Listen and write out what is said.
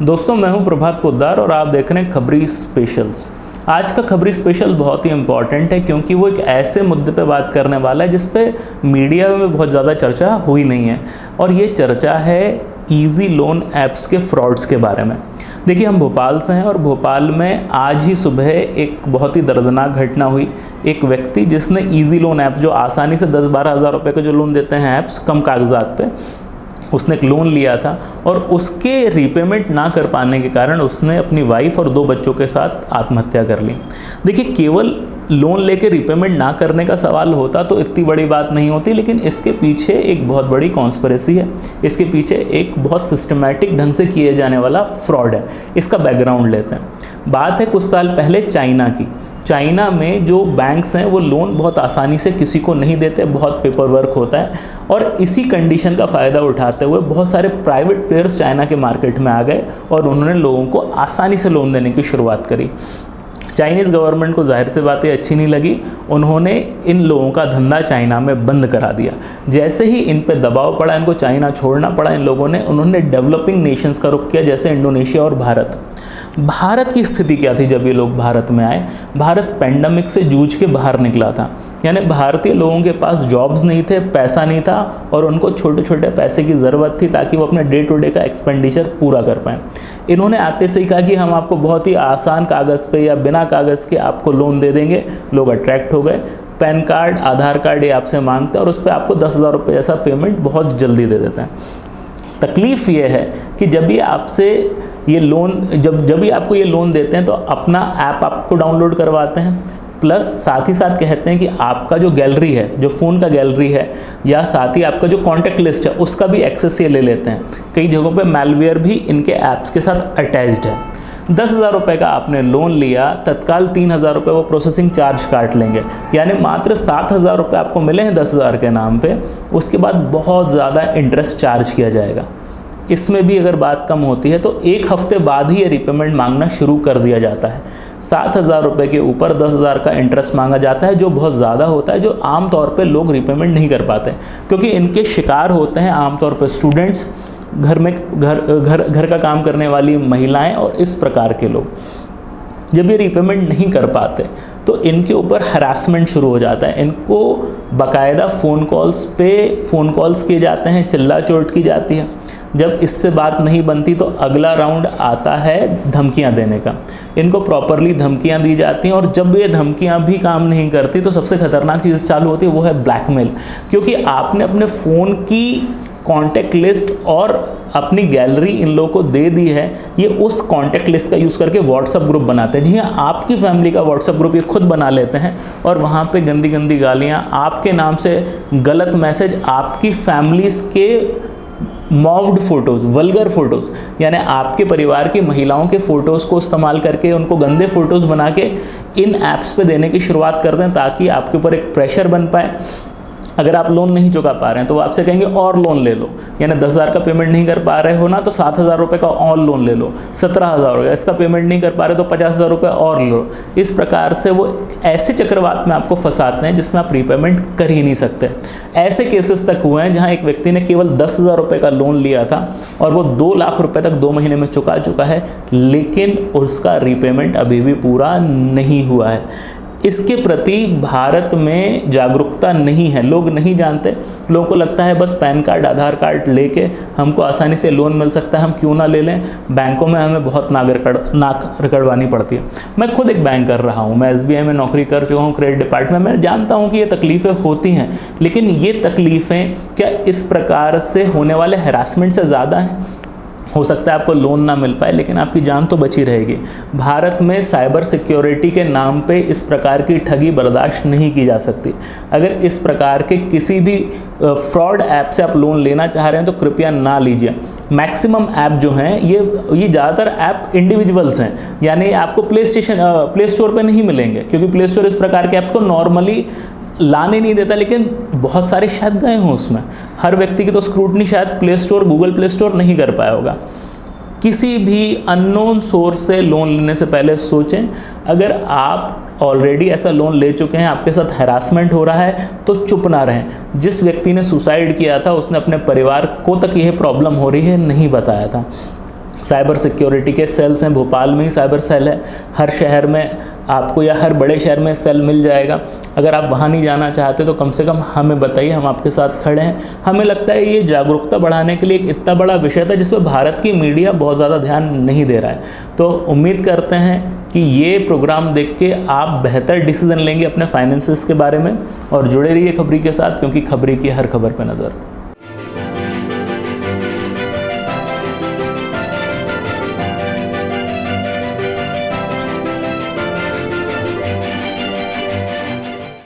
दोस्तों, मैं हूं प्रभात पोद्दार और आप देख रहे हैं खबरी स्पेशल्स। आज का खबरी स्पेशल बहुत ही इम्पॉर्टेंट है क्योंकि वो एक ऐसे मुद्दे पे बात करने वाला है जिस पे मीडिया में बहुत ज़्यादा चर्चा हुई नहीं है, और ये चर्चा है इजी लोन ऐप्स के फ्रॉड्स के बारे में। देखिए, हम भोपाल से हैं और भोपाल में आज ही सुबह एक बहुत ही दर्दनाक घटना हुई। एक व्यक्ति जिसने इजी लोन ऐप, जो आसानी से 10-12 हज़ार रुपये का जो लोन देते हैं ऐप्स कम कागजात पे, उसने एक लोन लिया था और उसके रीपेमेंट ना कर पाने के कारण उसने अपनी वाइफ और 2 बच्चों के साथ आत्महत्या कर ली। देखिए, केवल लोन लेके रीपेमेंट ना करने का सवाल होता तो इतनी बड़ी बात नहीं होती, लेकिन इसके पीछे एक बहुत बड़ी कॉन्स्पिरेसी है। इसके पीछे एक बहुत सिस्टमैटिक ढंग से किए जाने वाला फ्रॉड है। इसका बैकग्राउंड लेते हैं। बात है कुछ साल पहले चाइना की। चाइना में जो बैंक्स हैं वो लोन बहुत आसानी से किसी को नहीं देते, बहुत पेपर वर्क होता है, और इसी कंडीशन का फ़ायदा उठाते हुए बहुत सारे प्राइवेट प्लेयर्स चाइना के मार्केट में आ गए और उन्होंने लोगों को आसानी से लोन देने की शुरुआत करी। चाइनीज़ गवर्नमेंट को जाहिर सी बातें अच्छी नहीं लगी, उन्होंने इन लोगों का धंधा चाइना में बंद करा दिया। जैसे ही इन पे दबाव पड़ा, इनको चाइना छोड़ना पड़ा इन लोगों ने, उन्होंने डेवलपिंग नेशंस का रुख किया, जैसे इंडोनेशिया और भारत की स्थिति क्या थी जब ये लोग भारत में आए? भारत पेंडेमिक से जूझ के बाहर निकला था, यानी भारतीय लोगों के पास जॉब्स नहीं थे, पैसा नहीं था, और उनको छोटे छोटे पैसे की ज़रूरत थी ताकि वो अपने डे टू डे का एक्सपेंडिचर पूरा कर पाएँ। इन्होंने आते से ही कहा कि हम आपको बहुत ही आसान कागज़ पे या बिना कागज़ के आपको लोन दे देंगे। लोग अट्रैक्ट हो गए। पैन कार्ड, आधार कार्ड ये आपसे मांगते हैं और उस पर आपको 10,000 रुपये जैसा पेमेंट बहुत जल्दी दे देते हैं। तकलीफ़ ये है कि जब भी आपसे ये लोन जब भी आपको ये लोन देते हैं तो अपना ऐप आपको डाउनलोड करवाते हैं, प्लस साथ ही साथ कहते हैं कि आपका जो गैलरी है, जो फ़ोन का गैलरी है, या साथ ही आपका जो कॉन्टैक्ट लिस्ट है, उसका भी एक्सेस ये ले लेते हैं। कई जगहों पे मैलवेयर भी इनके ऐप्स के साथ अटैच्ड है। 10,000 रुपये का आपने लोन लिया, तत्काल 3,000 रुपये वो प्रोसेसिंग चार्ज काट लेंगे, यानी मात्र 7,000 रुपये आपको मिले हैं 10,000 के नाम पे। उसके बाद बहुत ज़्यादा इंटरेस्ट चार्ज किया जाएगा। इसमें भी अगर बात कम होती है तो 1 हफ्ते बाद ही ये रीपेमेंट मांगना शुरू कर दिया जाता है। 7,000 रुपये के ऊपर 10,000 का इंटरेस्ट मांगा जाता है, जो बहुत ज़्यादा होता है, जो आम तौर पे लोग रीपेमेंट नहीं कर पाते, क्योंकि इनके शिकार होते हैं आमतौर पर स्टूडेंट्स, घर का काम करने वाली महिलाएं और इस प्रकार के लोग। जब ये रीपेमेंट नहीं कर पाते तो इनके ऊपर हरासमेंट शुरू हो जाता है। इनको बाकायदा फ़ोन कॉल्स किए जाते हैं, चिल्ला चोट की जाती है। जब इससे बात नहीं बनती तो अगला राउंड आता है धमकियां देने का। इनको प्रॉपरली धमकियां दी जाती हैं, और जब ये धमकियां भी काम नहीं करती तो सबसे खतरनाक चीज़ चालू होती है, वो है ब्लैकमेल। क्योंकि आपने अपने फ़ोन की कॉन्टैक्ट लिस्ट और अपनी गैलरी इन लोगों को दे दी है, ये उस कॉन्टैक्ट लिस्ट का यूज़ करके व्हाट्सअप ग्रुप बनाते हैं। जी हाँ, आपकी फैमिली का व्हाट्सअप ग्रुप ये खुद बना लेते हैं, और वहाँ पे गंदी गंदी गालियाँ, आपके नाम से गलत मैसेज, आपकी फैमिलीज़ के मॉव्ड फ़ोटोज़, वल्गर फ़ोटोज़, यानी आपके परिवार की महिलाओं के फ़ोटोज़ को इस्तेमाल करके उनको गंदे फ़ोटोज़ बना के इन ऐप्स पे देने की शुरुआत कर दें, ताकि आपके ऊपर एक प्रेशर बन पाए। अगर आप लोन नहीं चुका पा रहे हैं तो वो आपसे कहेंगे और लोन ले लो, यानी 10,000 का पेमेंट नहीं कर पा रहे हो ना, तो 7,000 रुपये का और लोन ले लो। 17,000 हो गया, इसका पेमेंट नहीं कर पा रहे तो 50,000 रुपये और लो। इस प्रकार से वो ऐसे चक्रवात में आपको फंसाते हैं जिसमें आप रीपेमेंट कर ही नहीं सकते। ऐसे केसेस तक हुए हैं जहाँ एक व्यक्ति ने केवल 10,000 रुपये का लोन लिया था और वो 2 लाख रुपये तक 2 महीने में चुका चुका है, लेकिन उसका रीपेमेंट अभी भी पूरा नहीं हुआ है। इसके प्रति भारत में जागरूकता नहीं है, लोग नहीं जानते। लोगों को लगता है बस पैन कार्ड, आधार कार्ड लेके हमको आसानी से लोन मिल सकता है, हम क्यों ना ले लें। बैंकों में हमें बहुत नाक रगड़वानी पड़ती है। मैं खुद एक बैंक कर रहा हूँ, मैं SBI में नौकरी कर चुका हूँ, क्रेडिट डिपार्टमेंट में। जानता हूँ कि ये तकलीफ़ें होती हैं, लेकिन ये तकलीफ़ें क्या इस प्रकार से होने वाले हैरासमेंट से ज़्यादा हैं? हो सकता है आपको लोन ना मिल पाए, लेकिन आपकी जान तो बची रहेगी। भारत में साइबर सिक्योरिटी के नाम पे इस प्रकार की ठगी बर्दाश्त नहीं की जा सकती। अगर इस प्रकार के किसी भी फ्रॉड ऐप से आप लोन लेना चाह रहे हैं तो कृपया ना लीजिए। मैक्सिमम ऐप जो हैं ये ज़्यादातर ऐप इंडिविजुअल्स हैं, यानी आपको प्ले स्टोर पे नहीं मिलेंगे, क्योंकि प्ले स्टोर इस प्रकार के ऐप्स को नॉर्मली लाने नहीं देता, लेकिन बहुत सारे शायद गए हों उसमें। हर व्यक्ति की तो स्क्रूटनी शायद play store, Google play store नहीं कर पाया होगा। किसी भी अननोन सोर्स से लोन लेने से पहले सोचें। अगर आप ऑलरेडी ऐसा लोन ले चुके हैं, आपके साथ हैरासमेंट हो रहा है, तो चुप ना रहें। जिस व्यक्ति ने सुसाइड किया था उसने अपने परिवार को तक यह प्रॉब्लम हो रही है नहीं बताया था। साइबर सिक्योरिटी के सेल्स हैं, भोपाल में ही साइबर सेल है, हर शहर में आपको या हर बड़े शहर में सेल मिल जाएगा। अगर आप वहाँ नहीं जाना चाहते तो कम से कम हमें बताइए, हम आपके साथ खड़े हैं। हमें लगता है ये जागरूकता बढ़ाने के लिए एक इतना बड़ा विषय था जिस पर भारत की मीडिया बहुत ज़्यादा ध्यान नहीं दे रहा है। तो उम्मीद करते हैं कि ये प्रोग्राम देख के आप बेहतर डिसीजन लेंगे अपने फाइनेंसेस के बारे में। और जुड़े रहिए खबरी के साथ, क्योंकि खबरी की हर खबर पर नज़र।